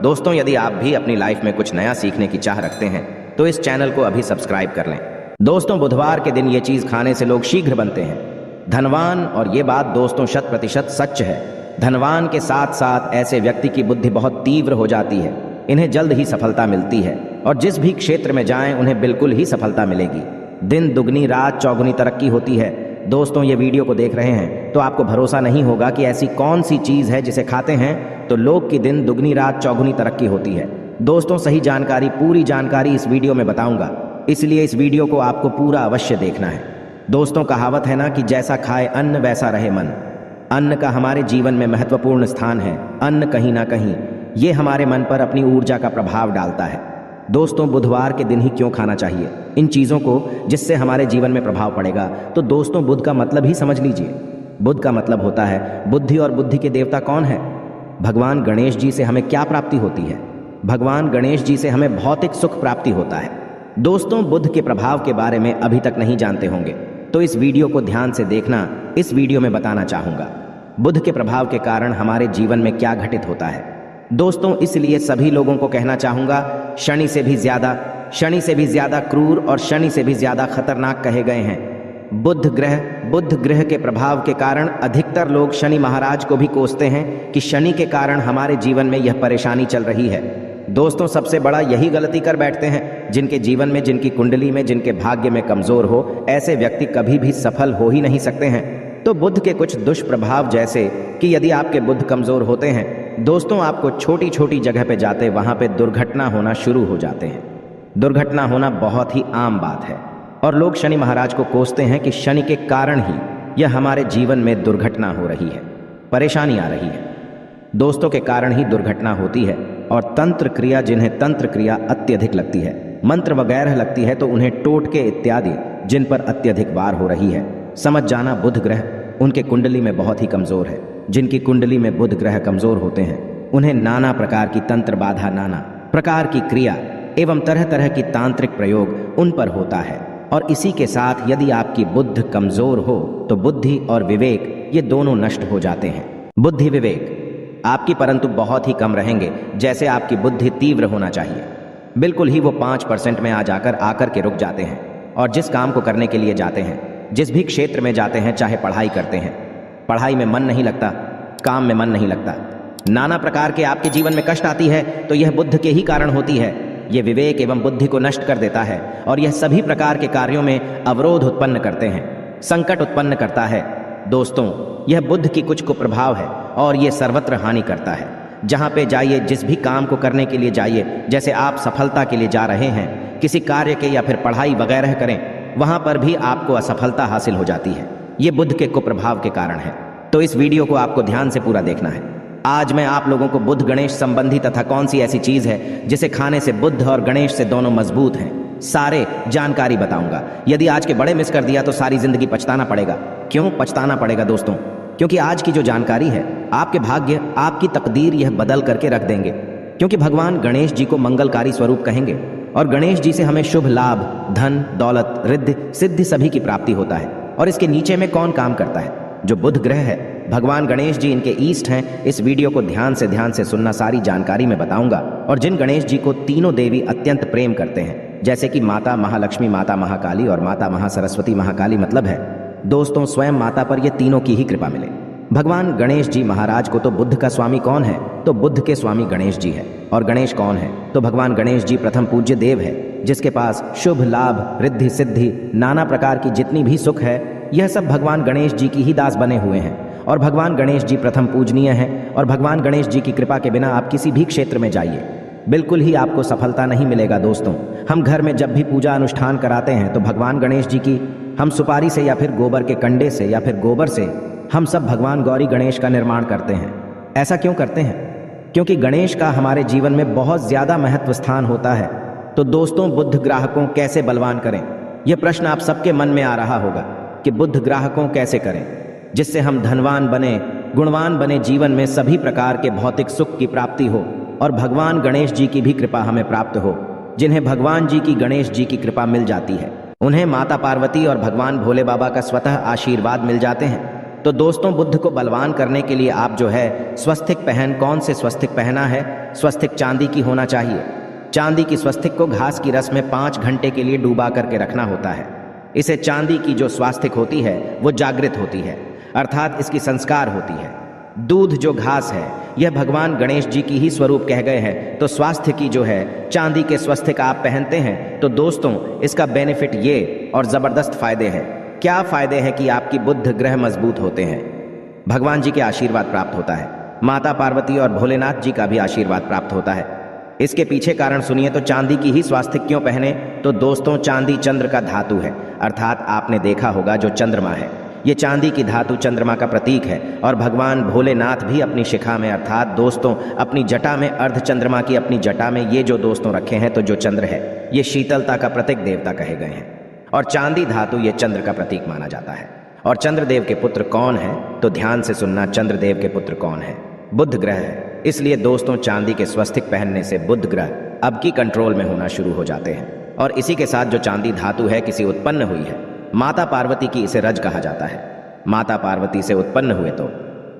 दोस्तों, यदि आप भी अपनी लाइफ में कुछ नया सीखने की चाह रखते हैं तो इस चैनल को अभी सब्सक्राइब कर लें। दोस्तों, बुधवार के दिन ये चीज खाने से लोग शीघ्र बनते हैं धनवान, और ये बात दोस्तों 100% सच है। धनवान के साथ साथ ऐसे व्यक्ति की बुद्धि बहुत तीव्र हो जाती है, इन्हें जल्द ही सफलता मिलती है और जिस भी क्षेत्र में जाएं उन्हें बिल्कुल ही सफलता मिलेगी। दिन दुगनी रात चौगुनी तरक्की होती है। दोस्तों, ये वीडियो को देख रहे हैं तो आपको भरोसा नहीं होगा कि ऐसी कौन सी चीज है जिसे खाते हैं तो लोग की दिन दुगनी रात चौगुनी तरक्की होती है। दोस्तों, सही जानकारी, पूरी जानकारी इस वीडियो में बताऊंगा, इसलिए इस वीडियो को आपको पूरा अवश्य देखना है। दोस्तों, कहावत है ना कि जैसा खाए अन्न वैसा रहे मन। अन्न का हमारे जीवन में महत्वपूर्ण स्थान है। अन्न कहीं ना कहीं ये हमारे मन पर अपनी ऊर्जा का प्रभाव डालता है। दोस्तों, बुधवार के दिन ही क्यों खाना चाहिए इन चीज़ों को जिससे हमारे जीवन में प्रभाव पड़ेगा? तो दोस्तों, बुध का मतलब ही समझ लीजिए। बुध का मतलब होता है बुद्धि, और बुद्धि के देवता कौन है? भगवान गणेश जी से हमें क्या प्राप्ति होती है? भगवान गणेश जी से हमें भौतिक सुख प्राप्ति होता है। दोस्तों, बुध के प्रभाव के बारे में अभी तक नहीं जानते होंगे तो इस वीडियो को ध्यान से देखना। इस वीडियो में बताना चाहूंगा बुध के प्रभाव के कारण हमारे जीवन में क्या घटित होता है। दोस्तों, इसलिए सभी लोगों को कहना चाहूंगा, शनि से भी ज्यादा क्रूर और शनि से भी ज्यादा खतरनाक कहे गए हैं बुध ग्रह के प्रभाव के कारण अधिकतर लोग शनि महाराज को भी कोसते हैं कि शनि के कारण हमारे जीवन में यह परेशानी चल रही है। दोस्तों, सबसे बड़ा यही गलती कर बैठते हैं जिनके जीवन में, जिनकी कुंडली में, जिनके भाग्य में कमजोर हो, ऐसे व्यक्ति कभी भी सफल हो ही नहीं सकते हैं। तो बुध के कुछ दुष्प्रभाव, जैसे कि यदि आपके बुध कमजोर होते हैं दोस्तों, आपको छोटी छोटी जगह पे जाते वहां पे दुर्घटना होना शुरू हो जाते हैं। दुर्घटना होना बहुत ही आम बात है और लोग शनि महाराज को कोसते हैं कि शनि के कारण ही यह हमारे जीवन में दुर्घटना हो रही है, परेशानी आ रही है। दोस्तों, के कारण ही दुर्घटना होती है। और तंत्र क्रिया, जिन्हें तंत्र क्रिया अत्यधिक लगती है, मंत्र वगैरह लगती है, तो उन्हें टोटके इत्यादि जिन पर अत्यधिक वार हो रही है, समझ जाना बुध ग्रह उनके कुंडली में बहुत ही कमजोर है। जिनकी कुंडली में बुध ग्रह कमजोर होते हैं उन्हें नाना प्रकार की तंत्र बाधा, नाना प्रकार की क्रिया एवं तरह तरह की तांत्रिक प्रयोग उन पर होता है। और इसी के साथ यदि आपकी बुद्ध कमजोर हो तो बुद्धि और विवेक ये दोनों नष्ट हो जाते हैं। बुद्धि विवेक आपकी परंतु बहुत ही कम रहेंगे, जैसे आपकी बुद्धि तीव्र होना चाहिए। बिल्कुल ही वो 5% में आकर के रुक जाते हैं। और जिस काम को करने के लिए जाते हैं, जिस भी क्षेत्र में जाते हैं, चाहे पढ़ाई करते हैं, पढ़ाई में मन नहीं लगता, काम में मन नहीं लगता, नाना प्रकार के आपके जीवन में कष्ट आती है, तो यह बुद्ध के ही कारण होती है। यह विवेक एवं बुद्धि को नष्ट कर देता है और यह सभी प्रकार के कार्यों में अवरोध उत्पन्न करते हैं, संकट उत्पन्न करता है। दोस्तों, यह बुद्ध की कुछ कुप्रभाव है और यह सर्वत्र हानि करता है। जहां पे जाइए, जिस भी काम को करने के लिए जाइए, जैसे आप सफलता के लिए जा रहे हैं, किसी कार्य के या फिर पढ़ाई वगैरह करें, वहां पर भी आपको असफलता हासिल हो जाती है। ये बुध के कुप्रभाव के कारण है। तो इस वीडियो को आपको ध्यान से पूरा देखना है। आज मैं आप लोगों को बुध गणेश संबंधी तथा कौन सी ऐसी चीज है जिसे खाने से बुध और गणेश से दोनों मजबूत हैं, सारे जानकारी बताऊंगा। यदि आज के बड़े मिस कर दिया तो सारी जिंदगी पछताना पड़ेगा। क्यों पछताना पड़ेगा दोस्तों? क्योंकि आज की जो जानकारी है आपके भाग्य, आपकी तकदीर यह बदल करके रख देंगे। क्योंकि भगवान गणेश जी को मंगलकारी स्वरूप कहेंगे और गणेश जी से हमें शुभ लाभ, धन, दौलत, रिद्धि, सिद्धि सभी की प्राप्ति होता है। और इसके नीचे में कौन काम करता है? जो बुध ग्रह है, भगवान गणेश जी इनके ईष्ट हैं। इस वीडियो को ध्यान से सुनना, सारी जानकारी में बताऊंगा। और जिन गणेश जी को तीनों देवी अत्यंत प्रेम करते हैं, जैसे कि माता महालक्ष्मी, माता महाकाली और माता महासरस्वती। महाकाली मतलब है दोस्तों स्वयं माता पर ये तीनों की ही कृपा मिले। भगवान गणेश जी महाराज को तो बुद्ध का स्वामी कौन है? तो बुद्ध के स्वामी गणेश जी है। और गणेश कौन है? तो भगवान गणेश जी प्रथम पूज्य देव है, जिसके पास शुभ लाभ, रिद्धि, सिद्धि, नाना प्रकार की जितनी भी सुख है, यह सब भगवान गणेश जी की ही दास बने हुए हैं। और भगवान गणेश जी प्रथम पूजनीय हैं। और भगवान गणेश जी की कृपा के बिना आप किसी भी क्षेत्र में जाइए, बिल्कुल ही आपको सफलता नहीं मिलेगा। दोस्तों, हम घर में जब भी पूजा अनुष्ठान कराते हैं तो भगवान गणेश जी की हम सुपारी से या फिर गोबर के कंडे से या फिर गोबर से हम सब भगवान गौरी गणेश का निर्माण करते हैं। ऐसा क्यों करते हैं? क्योंकि गणेश का हमारे जीवन में बहुत ज्यादा महत्व स्थान होता है। तो दोस्तों, बुद्ध ग्राहकों कैसे बलवान करें? यह प्रश्न आप सबके मन में आ रहा होगा कि बुद्ध ग्राहकों कैसे करें जिससे हम धनवान बने, गुणवान बने, जीवन में सभी प्रकार के भौतिक सुख की प्राप्ति हो और भगवान गणेश जी की भी कृपा हमें प्राप्त हो। जिन्हें भगवान जी की, गणेश जी की कृपा मिल जाती है, उन्हें माता पार्वती और भगवान भोले बाबा का स्वतः आशीर्वाद मिल जाते हैं। तो दोस्तों बुद्ध को बलवान करने के लिए आप जो है स्वस्तिक पहन, कौन से स्वस्तिक पहना है? स्वस्तिक चांदी की होना चाहिए। चांदी की स्वस्तिक को घास की रस में 5 घंटे के लिए डूबा करके रखना होता है। इसे चांदी की जो स्वास्तिक होती है वो जागृत होती है, अर्थात इसकी संस्कार होती है। दूध जो घास है यह भगवान गणेश जी की ही स्वरूप कह गए हैं, तो स्वास्थ्य की जो है चांदी के स्वस्तिक आप पहनते हैं तो दोस्तों इसका बेनिफिट ये और ज़बरदस्त फायदे हैं। क्या फायदे हैं कि आपकी बुद्ध ग्रह मजबूत होते हैं, भगवान जी के आशीर्वाद प्राप्त होता है, माता पार्वती और भोलेनाथ जी का भी आशीर्वाद प्राप्त होता है। इसके पीछे कारण सुनिए। तो चांदी की ही स्वास्तिक क्यों पहने? तो दोस्तों चांदी चंद्र का धातु है, अर्थात आपने देखा होगा जो चंद्रमा है ये चांदी की धातु चंद्रमा का प्रतीक है। और भगवान भोलेनाथ भी अपनी शिखा में अर्थात दोस्तों अपनी जटा में, अर्ध चंद्रमा की अपनी जटा में ये जो दोस्तों रखे हैं, तो जो चंद्र है ये शीतलता का प्रतीक देवता कहे गए हैं और चांदी धातु ये चंद्र का प्रतीक माना जाता है। और चंद्रदेव के पुत्र कौन है? तो ध्यान से सुनना, चंद्रदेव के पुत्र कौन है? बुध ग्रह है। इसलिए दोस्तों चांदी के स्वस्तिक पहनने से बुध ग्रह अब की कंट्रोल में होना शुरू हो जाते हैं। और इसी के साथ जो चांदी धातु है किसी उत्पन्न हुई है, माता पार्वती की इसे रज कहा जाता है। माता पार्वती से उत्पन्न हुए तो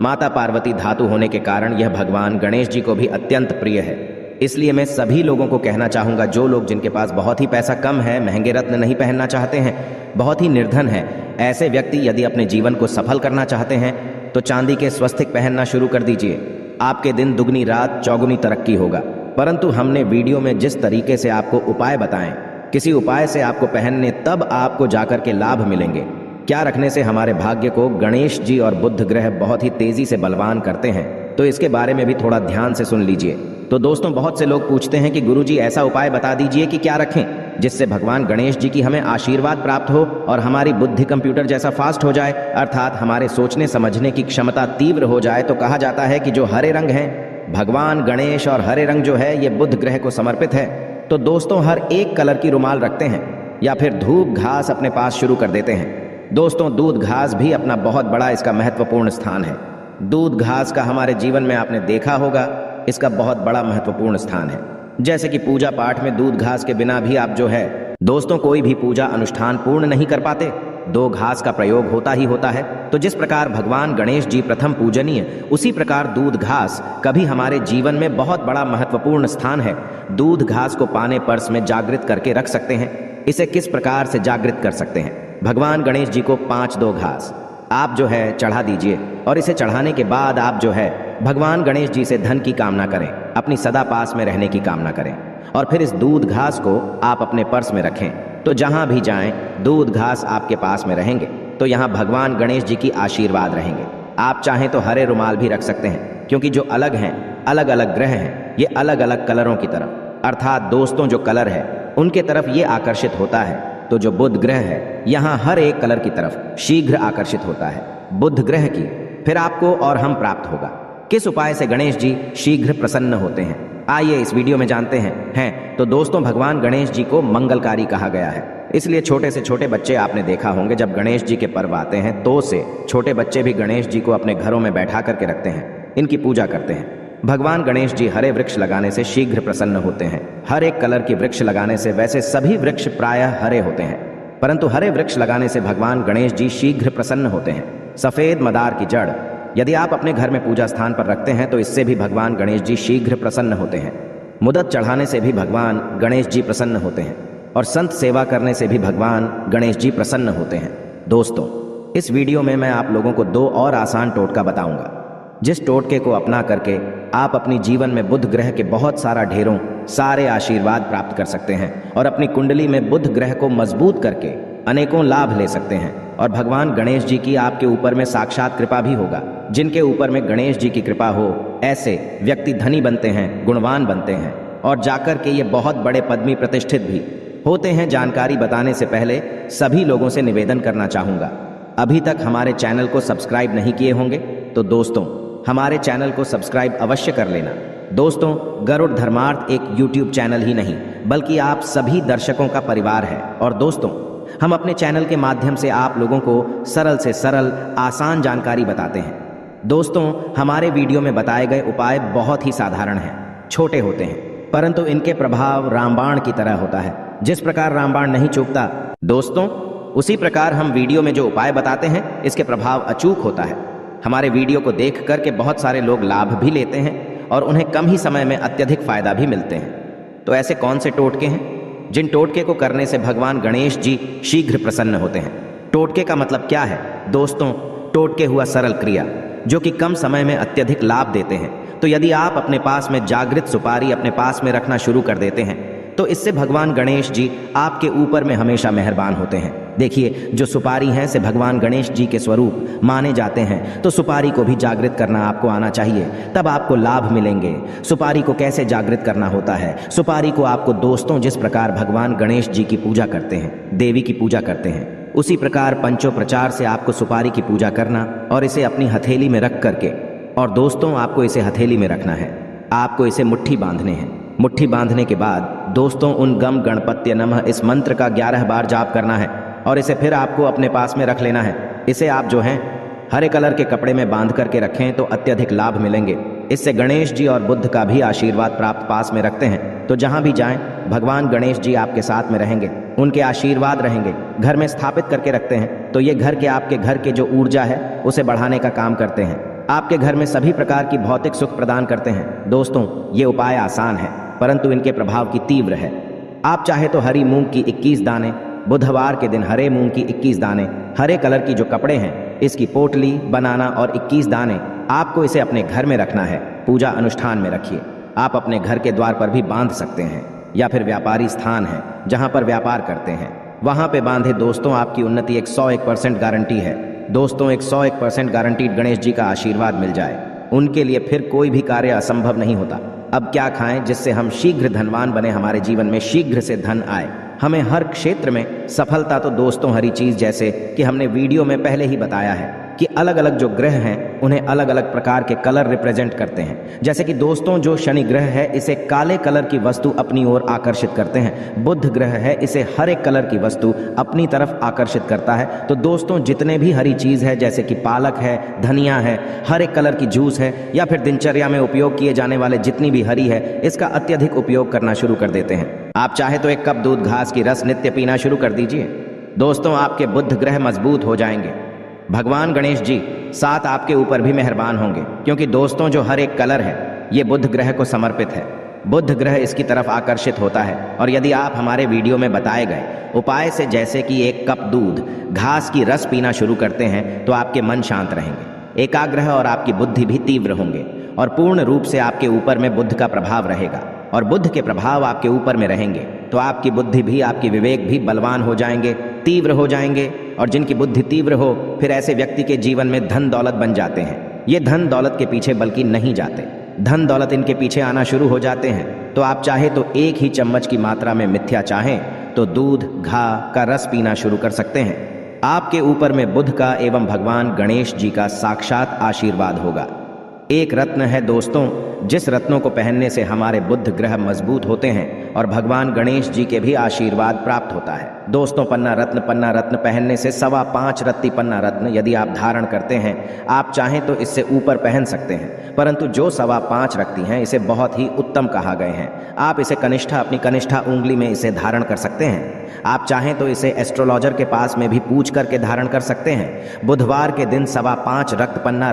माता पार्वती धातु होने के कारण यह भगवान गणेश जी को भी अत्यंत प्रिय है। इसलिए मैं सभी लोगों को कहना चाहूँगा, जो लोग जिनके पास बहुत ही पैसा कम है, महंगे रत्न नहीं पहनना चाहते हैं, बहुत ही निर्धन है, ऐसे व्यक्ति यदि अपने जीवन को सफल करना चाहते हैं तो चांदी के स्वस्तिक पहनना शुरू कर दीजिए। आपके दिन दुगनी रात चौगुनी तरक्की होगा। परंतु हमने वीडियो में जिस तरीके से आपको उपाय बताएं, किसी उपाय से आपको पहनने तब आपको जाकर के लाभ मिलेंगे। क्या रखने से हमारे भाग्य को गणेश जी और बुध ग्रह बहुत ही तेजी से बलवान करते हैं, तो इसके बारे में भी थोड़ा ध्यान से सुन लीजिए। तो दोस्तों बहुत से लोग पूछते हैं कि गुरुजी ऐसा उपाय बता दीजिए कि क्या रखें जिससे भगवान गणेश जी की हमें आशीर्वाद प्राप्त हो और हमारी बुद्धि कंप्यूटर जैसा फास्ट हो जाए, अर्थात हमारे सोचने समझने की क्षमता तीव्र हो जाए। तो कहा जाता है कि जो हरे रंग हैं, भगवान गणेश और हरे रंग जो है ये बुध ग्रह को समर्पित है। तो दोस्तों हर एक कलर की रुमाल रखते हैं या फिर धूप घास अपने पास शुरू कर देते हैं। दोस्तों दूध घास भी अपना बहुत बड़ा इसका महत्वपूर्ण स्थान है। दूध घास का हमारे जीवन में आपने देखा होगा, इसका बहुत बड़ा महत्वपूर्ण स्थान है। जैसे कि पूजा पाठ में दूध घास के बिना भी आप जो है दोस्तों कोई भी पूजा अनुष्ठान पूर्ण नहीं कर पाते, 2 घास का प्रयोग होता ही होता है। तो जिस प्रकार भगवान गणेश जी प्रथम पूजनीय, उसी प्रकार दूध घास कभी हमारे जीवन में बहुत बड़ा महत्वपूर्ण स्थान है। दूध घास को पाने पर्स में जागृत करके रख सकते हैं। इसे किस प्रकार से जागृत कर सकते हैं? भगवान गणेश जी को 5-2 घास आप जो है चढ़ा दीजिए और इसे चढ़ाने के बाद आप जो है भगवान गणेश जी से धन की कामना करें, अपनी सदा पास में रहने की कामना करें और फिर इस दूध घास को आप अपने पर्स में रखें। तो जहां भी जाएं दूध घास आपके पास में रहेंगे, तो यहाँ भगवान गणेश जी की आशीर्वाद रहेंगे। आप चाहें तो हरे रुमाल भी रख सकते हैं, क्योंकि जो अलग हैं, अलग अलग ग्रह हैं, ये अलग अलग कलरों की तरफ, अर्थात दोस्तों जो कलर है उनके तरफ ये आकर्षित होता है। तो जो बुध ग्रह है यहाँ हर एक कलर की तरफ शीघ्र आकर्षित होता है बुध ग्रह की। फिर आपको और हम प्राप्त होगा। किस उपाय से गणेश जी शीघ्र प्रसन्न होते हैं, आइए इस वीडियो में जानते हैं। तो दोस्तों भगवान गणेश जी को मंगलकारी कहा गया है, इसलिए छोटे से छोटे बच्चे आपने देखा होंगे जब गणेश जी के पर्व आते हैं तो से छोटे बच्चे भी गणेश जी को अपने घरों में बैठा करके रखते हैं, इनकी पूजा करते हैं। भगवान गणेश जी हरे वृक्ष लगाने से शीघ्र प्रसन्न होते हैं। हर एक कलर की वृक्ष लगाने से, वैसे सभी वृक्ष प्रायः हरे होते हैं, परंतु हरे वृक्ष लगाने से भगवान गणेश जी शीघ्र प्रसन्न होते हैं। सफेद मदार की जड़ यदि आप अपने घर में पूजा स्थान पर रखते हैं तो इससे भी भगवान गणेश जी शीघ्र प्रसन्न होते हैं। मुदत चढ़ाने से भी भगवान गणेश जी प्रसन्न होते हैं और संत सेवा करने से भी भगवान गणेश जी प्रसन्न होते हैं। दोस्तों इस वीडियो में मैं आप लोगों को 2 और आसान टोटका बताऊंगा, जिस टोटके को अपना करके आप अपनी जीवन में बुध ग्रह के बहुत सारे आशीर्वाद प्राप्त कर सकते हैं और अपनी कुंडली में बुध ग्रह को मजबूत करके अनेकों लाभ ले सकते हैं। और भगवान गणेश जी की आपके ऊपर में साक्षात कृपा भी होगा। जिनके ऊपर में गणेश जी की कृपा हो ऐसे व्यक्ति धनी बनते हैं, गुणवान बनते हैं और जाकर के ये बहुत बड़े पदवी प्रतिष्ठित भी होते हैं। जानकारी बताने से पहले सभी लोगों से निवेदन करना चाहूँगा, अभी तक हमारे चैनल को सब्सक्राइब नहीं किए होंगे तो दोस्तों हमारे चैनल को सब्सक्राइब अवश्य कर लेना। दोस्तों गरुड़ धर्मार्थ एक यूट्यूब चैनल ही नहीं बल्कि आप सभी दर्शकों का परिवार है। और दोस्तों हम अपने चैनल के माध्यम से आप लोगों को सरल से सरल आसान जानकारी बताते हैं। दोस्तों हमारे वीडियो में बताए गए उपाय बहुत ही साधारण हैं, छोटे होते हैं, परंतु इनके प्रभाव रामबाण की तरह होता है। जिस प्रकार रामबाण नहीं चूकता दोस्तों, उसी प्रकार हम वीडियो में जो उपाय बताते हैं इसके प्रभाव अचूक होता है। हमारे वीडियो को देख करके बहुत सारे लोग लाभ भी लेते हैं और उन्हें कम ही समय में अत्यधिक फायदा भी मिलते हैं। तो ऐसे कौन से टोटके हैं जिन टोटके को करने से भगवान गणेश जी शीघ्र प्रसन्न होते हैं? टोटके का मतलब क्या है दोस्तों? टोटके हुआ सरल क्रिया जो कि कम समय में अत्यधिक लाभ देते हैं। तो यदि आप अपने पास में जागृत सुपारी अपने पास में रखना शुरू कर देते हैं तो इससे भगवान गणेश जी आपके ऊपर में हमेशा मेहरबान होते हैं। देखिए, जो सुपारी हैं से भगवान गणेश जी के स्वरूप माने जाते हैं, तो सुपारी को भी जागृत करना आपको आना चाहिए, तब आपको लाभ मिलेंगे। सुपारी को कैसे जागृत करना होता है? सुपारी को आपको दोस्तों जिस प्रकार भगवान गणेश जी की पूजा करते हैं, देवी की पूजा करते हैं, उसी प्रकार पंचोपचार से आपको सुपारी की पूजा करना और इसे अपनी हथेली में रख करके, और दोस्तों आपको इसे हथेली में रखना है, आपको इसे मुट्ठी बांधने हैं। मुट्ठी बांधने के बाद दोस्तों उन गम गणपत्य नमः इस मंत्र का 11 बार जाप करना है और इसे फिर आपको अपने पास में रख लेना है। इसे आप जो हैं हरे कलर के कपड़े में बांध करके रखें तो अत्यधिक लाभ मिलेंगे। इससे गणेश जी और बुद्ध का भी आशीर्वाद प्राप्त पास में रखते हैं, तो जहां भी जाएं भगवान गणेश जी आपके साथ में रहेंगे, उनके आशीर्वाद रहेंगे। घर में स्थापित करके रखते हैं तो ये घर के आपके घर के जो ऊर्जा है उसे बढ़ाने का काम करते हैं, आपके घर में सभी प्रकार की भौतिक सुख प्रदान करते हैं। दोस्तों ये उपाय आसान है परंतु इनके प्रभाव की तीव्र है। आप चाहे तो हरी मूंग की 21 दाने, बुधवार के दिन हरे मूंग की 21 दाने, हरे कलर की जो कपड़े हैं इसकी पोटली बनाना और 21 दाने आपको इसे अपने घर में रखना है। पूजा अनुष्ठान में रखिए। आप अपने घर के द्वार पर भी बांध सकते हैं या फिर व्यापारी स्थान है जहां पर व्यापार करते हैं वहां पे बांधे। दोस्तों आपकी उन्नति 101% गारंटी है। दोस्तों 101% गारंटीड गणेश जी का आशीर्वाद मिल जाए, उनके लिए फिर कोई भी कार्य असंभव नहीं होता। अब क्या खाएं जिससे हम शीघ्र धनवान बने, हमारे जीवन में शीघ्र से धन आए, हमें हर क्षेत्र में सफलता? तो दोस्तों हरी चीज, जैसे कि हमने वीडियो में पहले ही बताया है कि अलग अलग जो ग्रह हैं उन्हें अलग अलग प्रकार के कलर रिप्रेजेंट करते हैं। जैसे कि दोस्तों जो शनि ग्रह है इसे काले कलर की वस्तु अपनी ओर आकर्षित करते हैं, बुध ग्रह है इसे हरे कलर की वस्तु अपनी तरफ आकर्षित करता है। तो दोस्तों जितने भी हरी चीज है जैसे कि पालक है, धनिया है, हरे कलर की जूस है या फिर दिनचर्या में उपयोग किए जाने वाले जितनी भी हरी है, इसका अत्यधिक उपयोग करना शुरू कर देते हैं। आप चाहे तो 1 कप दूध घास की रस नित्य पीना शुरू कर दीजिए। दोस्तों आपके बुध ग्रह मजबूत हो जाएंगे। भगवान गणेश जी साथ आपके ऊपर भी मेहरबान होंगे, क्योंकि दोस्तों जो हर एक कलर है ये बुध ग्रह को समर्पित है। बुध ग्रह इसकी तरफ आकर्षित होता है। और यदि आप हमारे वीडियो में बताए गए उपाय से जैसे कि 1 कप दूध घास की रस पीना शुरू करते हैं तो आपके मन शांत रहेंगे, एकाग्र और आपकी बुद्धि भी तीव्र होंगे और पूर्ण रूप से आपके ऊपर में बुद्ध का प्रभाव रहेगा और बुद्ध के प्रभाव आपके ऊपर में रहेंगे तो आपकी बुद्धि भी, आपकी विवेक भी बलवान हो जाएंगे, तीव्र हो जाएंगे। और जिनकी बुद्धि तीव्र हो फिर ऐसे व्यक्ति के जीवन में धन दौलत बन जाते हैं। ये धन दौलत के पीछे बल्कि नहीं जाते, धन दौलत इनके पीछे आना शुरू हो जाते हैं। तो आप चाहे तो 1 ही चम्मच की मात्रा में मिथ्या चाहें तो दूध घा का रस पीना शुरू कर सकते हैं। आपके ऊपर में बुध का एवं भगवान गणेश जी का साक्षात आशीर्वाद होगा। एक रत्न है दोस्तों, जिस रत्नों को पहनने से हमारे बुध ग्रह मजबूत होते हैं और भगवान गणेश जी के भी आशीर्वाद प्राप्त होता है। दोस्तों पन्ना रत्न पहनने से 5.25 रत्ती पन्ना रत्न यदि आप धारण करते हैं, आप चाहें तो इससे ऊपर पहन सकते हैं, परंतु जो 5.25 रखती हैं इसे बहुत ही उत्तम कहा गए हैं। आप इसे कनिष्ठा, अपनी कनिष्ठा उंगली में इसे धारण कर सकते हैं। आप चाहें तो इसे एस्ट्रोलॉजर के पास में भी पूछ करके धारण कर सकते हैं। बुधवार के दिन 5.25 रक्त पन्ना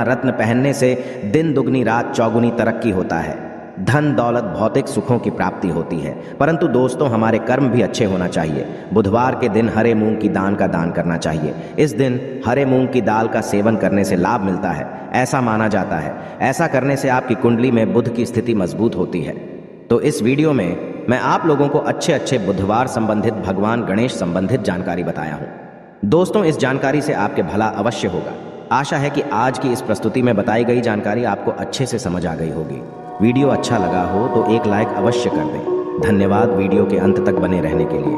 रत्न पहनने से दिन दुगनी रात चौगुनी तरक्की होता है, धन दौलत भौतिक सुखों की प्राप्ति होती है। परंतु दोस्तों हमारे कर्म भी अच्छे होना चाहिए। बुधवार के दिन हरे मूंग की दान का दान करना चाहिए। इस दिन हरे मूंग की दाल का सेवन करने से लाभ मिलता है, ऐसा माना जाता है। ऐसा करने से आपकी कुंडली में बुध की स्थिति मजबूत होती है। तो इस वीडियो में मैं आप लोगों को अच्छे बुधवार संबंधित, भगवान गणेश संबंधित जानकारी बताया हूं। दोस्तों इस जानकारी से आपके भला अवश्य होगा। आशा है कि आज की इस प्रस्तुति में बताई गई जानकारी आपको अच्छे से समझ आ गई होगी। वीडियो अच्छा लगा हो तो एक लाइक अवश्य कर दें। धन्यवाद वीडियो के अंत तक बने रहने के लिए।